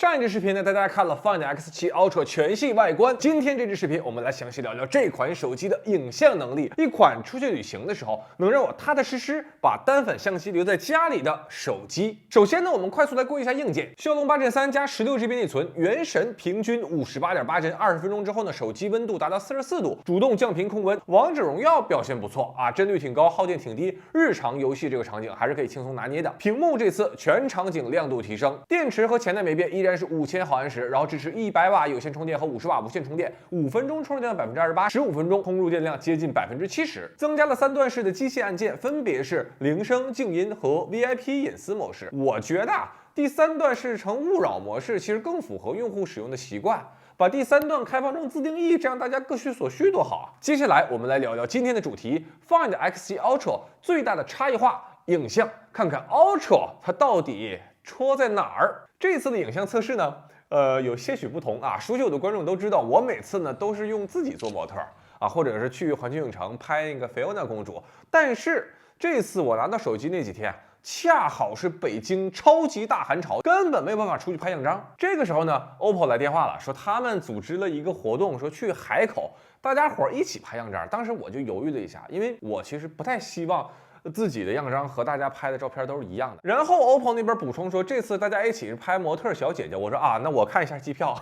上一支视频呢，带大家看了 Find X7 Ultra 全系外观。今天这支视频，我们来详细聊聊这款手机的影像能力，一款出去旅行的时候能让我踏踏实实把单反相机留在家里的手机。首先呢，我们快速来过一下硬件：骁龙8 Gen 3加16GB 内存，原神平均58.8帧，20分钟之后呢，手机温度达到44度，主动降频控温。王者荣耀表现不错啊，帧率挺高，耗电挺低，日常游戏这个场景还是可以轻松拿捏的。屏幕这次全场景亮度提升，电池和前代没变，依然是5000毫安时，然后支持100瓦有线充电和50瓦无线充电，5分钟充电量28%，15分钟充入电量接近70%。增加了3段式的机械按键，分别是铃声、静音和 VIP 隐私模式。我觉得第3段式成勿扰模式其实更符合用户使用的习惯。把第3段开放成自定义，这样大家各取所需多好啊！接下来我们来聊聊今天的主题 ，Find X7 Ultra 最大的差异化影像，看看 Ultra 它到底戳在哪儿。这次的影像测试呢，有些许不同啊。熟悉我的观众都知道，我每次呢都是用自己做模特啊，或者是去环球影城拍那个菲欧娜公主。但是这次我拿到手机那几天，恰好是北京超级大寒潮，根本没有办法出去拍样张。这个时候呢 ，OPPO 来电话了，说他们组织了一个活动，说去海口，大家伙一起拍样张。当时我就犹豫了一下，因为我其实不太希望自己的样张和大家拍的照片都是一样的。然后 OPPO 那边补充说，这次大家一起是拍模特小姐姐。我说啊，那我看一下机票。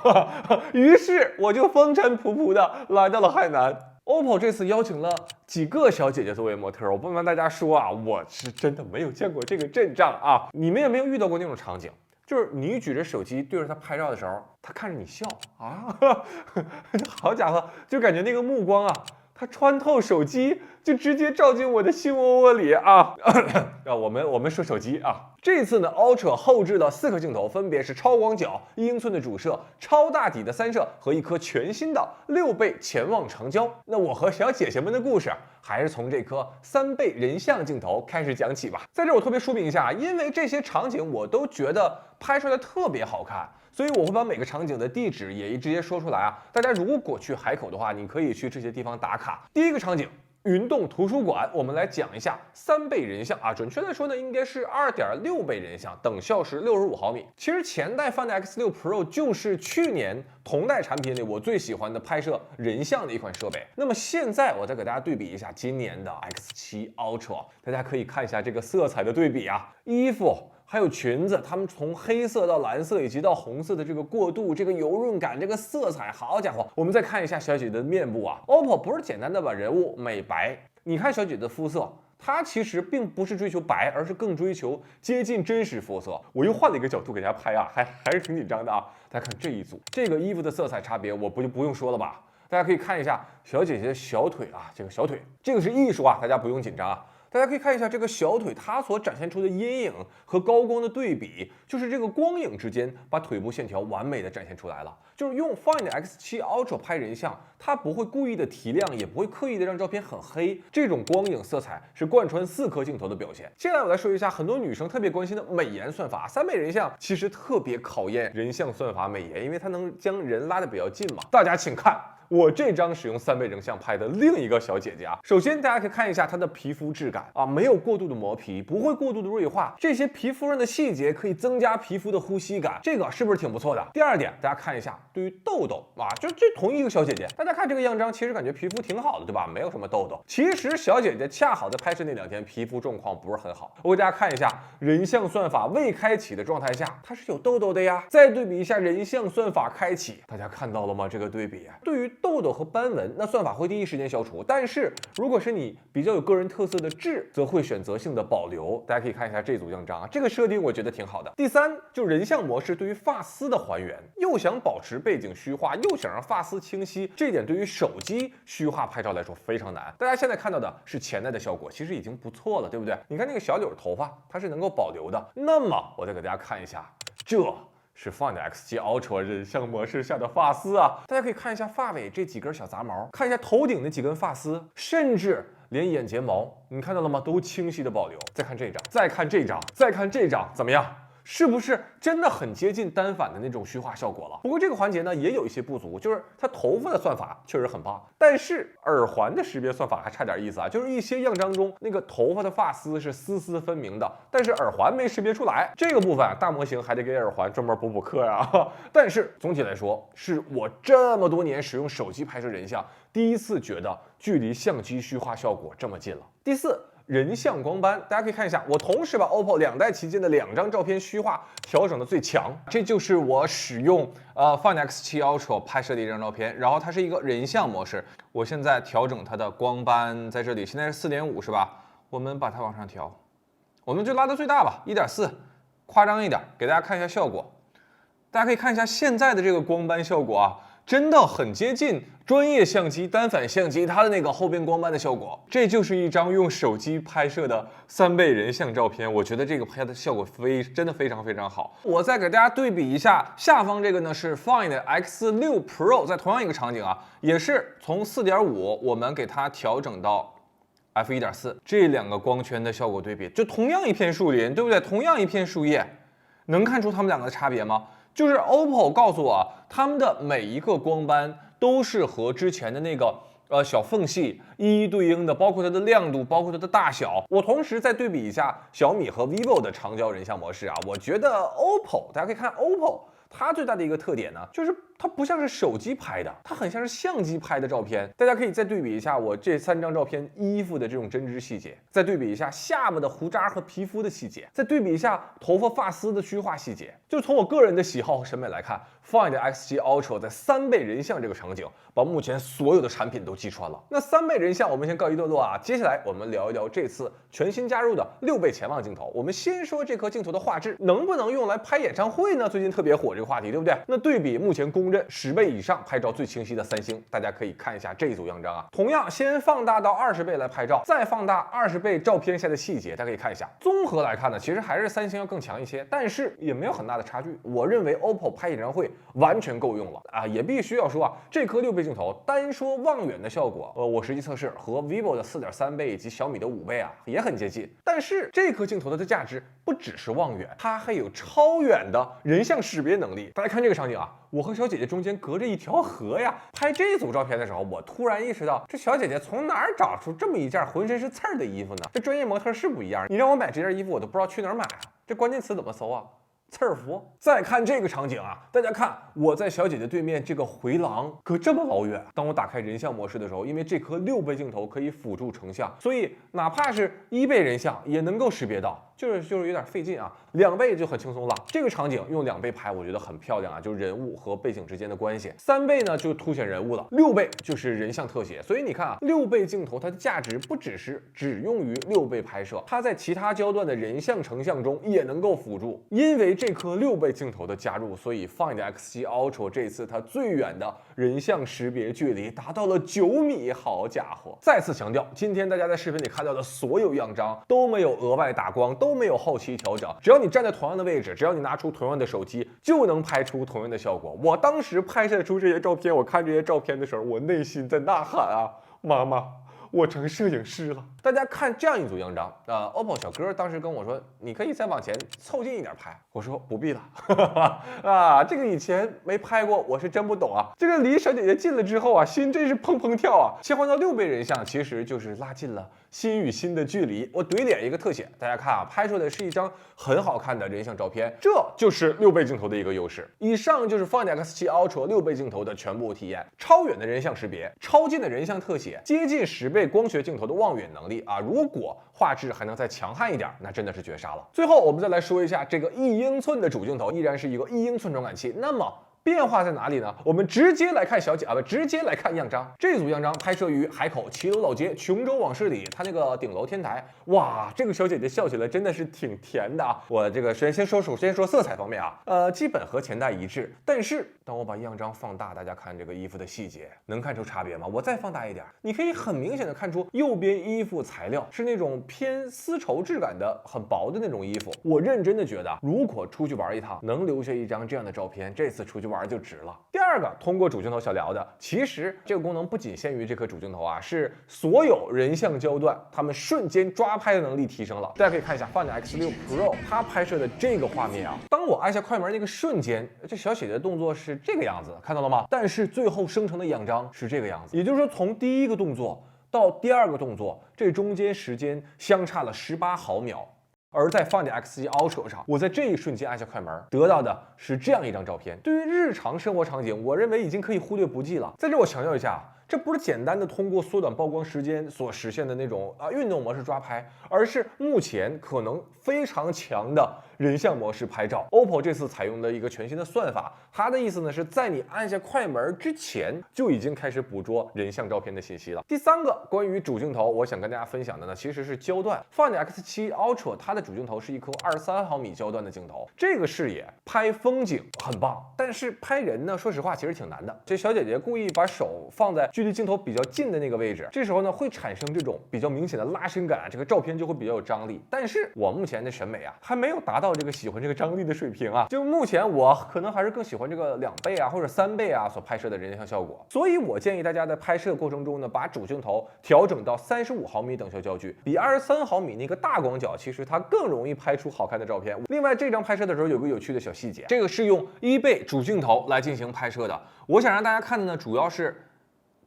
于是我就风尘仆仆的来到了海南。OPPO 这次邀请了几个小姐姐作为模特，我不瞒大家说啊，我是真的没有见过这个阵仗啊！你们有没有遇到过那种场景？就是你举着手机对着他拍照的时候，他看着你笑啊，好家伙，就感觉那个目光啊，它穿透手机，就直接照进我的心窝窝里啊！我们说手机啊，这次呢 ，Ultra 后置了4颗镜头，分别是超广角、1英寸的主摄、超大底的3摄和一颗全新的6倍潜望长焦。那我和小姐姐们的故事，还是从这颗3倍人像镜头开始讲起吧。在这我特别说明一下，因为这些场景我都觉得拍出来特别好看。所以我会把每个场景的地址也直接说出来啊！大家如果去海口的话，你可以去这些地方打卡。第一个场景，云洞图书馆，我们来讲一下3倍人像啊，准确来说呢，应该是2.6倍人像，等效是65毫米。其实前代 Find X6 Pro 就是去年同代产品里我最喜欢的拍摄人像的一款设备。那么现在我再给大家对比一下今年的 X7 Ultra， 大家可以看一下这个色彩的对比啊，衣服还有裙子，它们从黑色到蓝色以及到红色的这个过渡，这个油润感，这个色彩，好家伙！我们再看一下小姐姐的面部啊 ，OPPO 不是简单的把人物美白，你看小姐姐的肤色，它其实并不是追求白，而是更追求接近真实肤色。我又换了一个角度给大家拍啊，还是挺紧张的啊。大家看这一组，这个衣服的色彩差别，我不用说了吧？大家可以看一下小姐姐的小腿啊，这个小腿，这个是艺术啊，大家不用紧张啊。大家可以看一下这个小腿，它所展现出的阴影和高光的对比，就是这个光影之间把腿部线条完美的展现出来了。就是用 Find X7 Ultra 拍人像，它不会故意的提亮，也不会刻意的让照片很黑，这种光影色彩是贯穿4颗镜头的表现。接下来我来说一下很多女生特别关心的美颜算法，3倍人像其实特别考验人像算法美颜，因为它能将人拉得比较近嘛。大家请看我这张使用3倍人像拍的另一个小姐姐啊，首先大家可以看一下她的皮肤质感啊，没有过度的磨皮，不会过度的锐化，这些皮肤上的细节可以增加皮肤的呼吸感，这个是不是挺不错的？第二点，大家看一下对于痘痘啊，就这同一个小姐姐，大家看这个样张，其实感觉皮肤挺好的，对吧？没有什么痘痘。其实小姐姐恰好在拍摄那2天皮肤状况不是很好。我给大家看一下人像算法未开启的状态下，它是有痘痘的呀。再对比一下人像算法开启，大家看到了吗？这个对比，对于痘痘和斑纹，那算法会第一时间消除。但是如果是你比较有个人特色的痣，则会选择性的保留。大家可以看一下这组样张啊，这个设定我觉得挺好的。第3，就是人像模式对于发丝的还原，又想保持背景虚化，又想让发丝清晰，这点对于手机虚化拍照来说非常难。大家现在看到的是前代的效果，其实已经不错了，对不对？你看那个小绺头发，它是能够保留的。那么我再给大家看一下，这是 Find X7 Ultra 人像模式下的发丝啊，大家可以看一下发尾这几根小杂毛，看一下头顶那几根发丝，甚至连眼睫毛，你看到了吗？都清晰的保留。再看这张，再看这张，再看这张，怎么样？是不是真的很接近单反的那种虚化效果了？不过这个环节呢也有一些不足，就是它头发的算法确实很棒，但是耳环的识别算法还差点意思啊，就是一些样张中那个头发的发丝是丝丝分明的，但是耳环没识别出来，这个部分大模型还得给耳环专门补课呀。但是总体来说，是我这么多年使用手机拍摄人像，第一次觉得距离相机虚化效果这么近了。第四，人像光斑，大家可以看一下，我同时把 OPPO 2代旗舰的2张照片虚化调整的最强，这就是我使用Find X7 Ultra 拍摄的一张照片，然后它是一个人像模式，我现在调整它的光斑在这里，现在是4.5是吧？我们把它往上调，我们就拉到最大吧，1.4，夸张一点，给大家看一下效果。大家可以看一下现在的这个光斑效果啊，真的很接近专业相机、单反相机它的那个后边光斑的效果。这就是一张用手机拍摄的3倍人像照片，我觉得这个拍的效果真的非常非常好。我再给大家对比一下，下方这个呢是 Find X6 Pro， 在同样一个场景啊，也是从4.5我们给它调整到f1.4， 这两个光圈的效果对比，就同样一片树林，对不对？同样一片树叶，能看出它们两个的差别吗？就是 OPPO 告诉我，它们的每一个光斑都是和之前的那个小缝隙一一对应的，包括它的亮度，包括它的大小。我同时再对比一下小米和 vivo 的长焦人像模式啊，我觉得 OPPO， 大家可以看 OPPO， 它最大的一个特点呢，就是它不像是手机拍的，它很像是相机拍的照片。大家可以再对比一下我这3张照片衣服的这种针织细节，再对比一下下巴的胡渣和皮肤的细节，再对比一下头发发丝的虚化细节。就从我个人的喜好和审美来看， Find X7 Ultra 在3倍人像这个场景，把目前所有的产品都击穿了。那3倍人像我们先告一段落啊，接下来我们聊一聊这次全新加入的6倍潜望镜头。我们先说这颗镜头的画质能不能用来拍演唱会呢？最近特别火这个话题，对不对？那对比目前公认10倍以上拍照最清晰的三星，大家可以看一下这一组样张啊。同样，先放大到20倍来拍照，再放大20倍照片下的细节，大家可以看一下。综合来看呢，其实还是三星要更强一些，但是也没有很大的差距。我认为 OPPO 拍演唱会完全够用了啊！也必须要说啊，这颗6倍镜头单说望远的效果，我实际测试和 vivo 的4.3倍以及小米的5倍啊也很接近。但是这颗镜头的价值不只是望远，它还有超远的人像识别能力。大家看这个场景啊，我和小姐姐中间隔着一条河呀。拍这组照片的时候，我突然意识到，这小姐姐从哪儿找出这么一件浑身是刺儿的衣服呢？这专业模特是不一样，你让我买这件衣服，我都不知道去哪儿买啊。这关键词怎么搜啊？刺儿服。再看这个场景啊，大家看我在小姐姐对面这个回廊隔这么老远。当我打开人像模式的时候，因为这颗6倍镜头可以辅助成像，所以哪怕是1倍人像也能够识别到，就是有点费劲啊。2倍就很轻松了。这个场景用2倍拍，我觉得很漂亮啊，就是人物和背景之间的关系。3倍呢就凸显人物了，6倍就是人像特写。所以你看啊，6倍镜头它的价值不只用于6倍拍摄，它在其他焦段的人像成像中也能够辅助。因为这颗6倍镜头的加入，所以 Find X7 Ultra 这次它最远的人像识别距离达到了9米，好家伙！再次强调，今天大家在视频里看到的所有样张都没有额外打光，都没有后期调整，只要你站在同样的位置，只要你拿出同样的手机，就能拍出同样的效果。我当时拍摄出这些照片，我看这些照片的时候，我内心在呐喊啊，妈妈，我成摄影师了。大家看这样一组样张，OPPO 小哥当时跟我说，你可以再往前凑近一点拍。我说不必了，啊，这个以前没拍过，我是真不懂啊。这个离小姐姐近了之后啊，心真是砰砰跳啊。切换到6倍人像，其实就是拉近了心与心的距离。我怼脸一个特写，大家看啊，拍出的是一张很好看的人像照片，这就是6倍镜头的一个优势。以上就是 Find X7 Ultra 6倍镜头的全部体验：超远的人像识别，超近的人像特写，接近10倍光学镜头的望远能力啊。如果画质还能再强悍一点，那真的是绝杀了。最后我们再来说一下这个1英寸的主镜头，依然是一个1英寸传感器。那么变化在哪里呢？我们直接来看直接来看样张。这组样张拍摄于海口骑楼老街琼州往事里，它那个顶楼天台。哇，这个小姐姐笑起来真的是挺甜的啊！我这个首先说色彩方面啊，基本和前代一致。但是当我把样张放大，大家看这个衣服的细节，能看出差别吗？我再放大一点，你可以很明显的看出右边衣服材料是那种偏丝绸质感的很薄的那种衣服。我认真的觉得，如果出去玩一趟，能留下一张这样的照片，这次出去玩就值了。第二个通过主镜头想聊的，其实这个功能不仅限于这颗主镜头啊，是所有人像焦段它们瞬间抓拍的能力提升了。大家可以看一下 Find X6 Pro 它拍摄的这个画面啊，当我按下快门那个瞬间，这小姐姐的动作是这个样子，看到了吗？但是最后生成的仰张是这个样子，也就是说从第一个动作到第二个动作，这中间时间相差了18毫秒。而在 Find X7 Ultra 上，我在这一瞬间按下快门，得到的是这样一张照片。对于日常生活场景，我认为已经可以忽略不计了。在这我强调一下，这不是简单的通过缩短曝光时间所实现的那种运动模式抓拍，而是目前可能非常强的人像模式拍照。OPPO 这次采用的一个全新的算法，它的意思呢是在你按下快门之前就已经开始捕捉人像照片的信息了。第三个关于主镜头，我想跟大家分享的呢其实是焦段。Find X7 Ultra 它的主镜头是一颗23毫米焦段的镜头，这个视野拍风景很棒，但是拍人呢，说实话其实挺难的。这小姐姐故意把手放在距离镜头比较近的那个位置，这时候呢会产生这种比较明显的拉伸感，这个照片就会比较有张力。但是我目前的审美啊，还没有达到这个喜欢这个张力的水平啊，就目前我可能还是更喜欢这个2倍啊或者3倍啊所拍摄的人像效果。所以我建议大家在拍摄过程中呢，把主镜头调整到35毫米等效焦距，比23毫米那个大广角，其实它更容易拍出好看的照片。另外，这张拍摄的时候有个有趣的小细节，这个是用1倍主镜头来进行拍摄的。我想让大家看的呢，主要是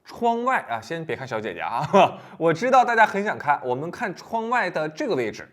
窗外啊，先别看小姐姐啊，我知道大家很想看，我们看窗外的这个位置。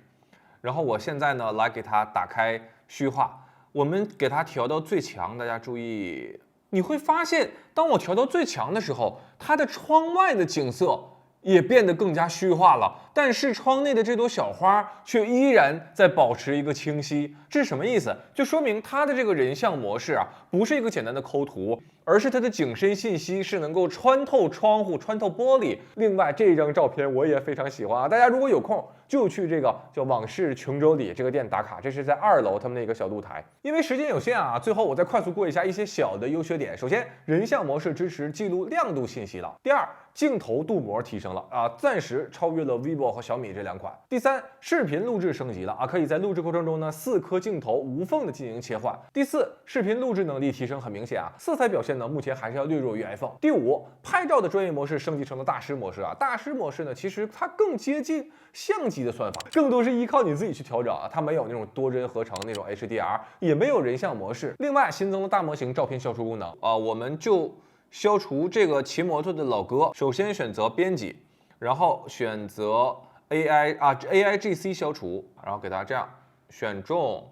然后我现在呢，来给它打开虚化，我们给它调到最强，大家注意，你会发现，当我调到最强的时候，它的窗外的景色也变得更加虚化了，但是窗内的这朵小花却依然在保持一个清晰。这是什么意思？就说明它的这个人像模式啊，不是一个简单的抠图，而是它的景深信息是能够穿透窗户、穿透玻璃。另外，这张照片我也非常喜欢啊，大家如果有空就去这个叫往事琼州里这个店打卡，这是在2楼他们那个小露台。因为时间有限啊，最后我再快速过一下一些小的优缺点。首先，人像模式支持记录亮度信息了。第二，镜头镀膜提升了啊，暂时超越了 vivo 和小米这2款。第三，视频录制升级了啊，可以在录制过程中呢4颗镜头无缝的进行切换。第四，视频录制能力提升很明显啊，色彩表现呢目前还是要略弱于 iPhone。第五，拍照的专业模式升级成了大师模式啊，大师模式呢其实它更接近相机的算法，更多是依靠你自己去调整啊，它没有那种多帧合成那种 HDR， 也没有人像模式。另外新增了大模型照片消除功能啊，我们就消除这个骑摩托的老哥，首先选择编辑，然后选择 AIGC 消除，然后给它这样选中，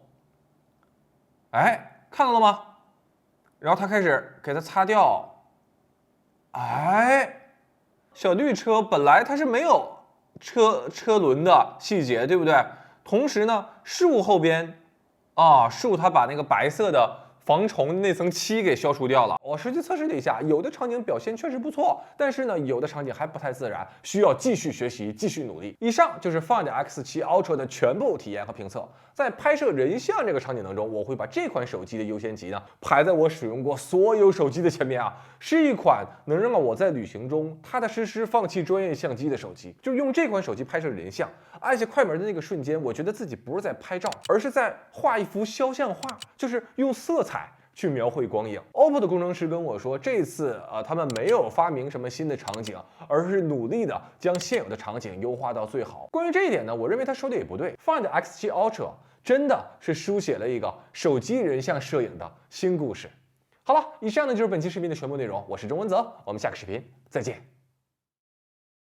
哎，看到了吗？然后它开始给它擦掉，哎，小绿车本来它是没有车轮的细节，对不对？同时呢，树后边树它把那个白色的防虫那层漆给消除掉了。我实际测试了一下，有的场景表现确实不错，但是呢，有的场景还不太自然，需要继续学习，继续努力。以上就是 Find X7 Ultra 的全部体验和评测。在拍摄人像这个场景当中，我会把这款手机的优先级呢排在我使用过所有手机的前面啊，是一款能让我在旅行中踏踏实实放弃专业相机的手机。就是用这款手机拍摄人像，按下快门的那个瞬间，我觉得自己不是在拍照，而是在画一幅肖像画，就是用色彩去描绘光影。OPPO 的工程师跟我说，这次他们没有发明什么新的场景，而是努力的将现有的场景优化到最好。关于这一点呢，我认为他说的也不对。Find X7 Ultra 真的是书写了一个手机人像摄影的新故事。好了，以上呢就是本期视频的全部内容，我是钟文泽，我们下个视频再见。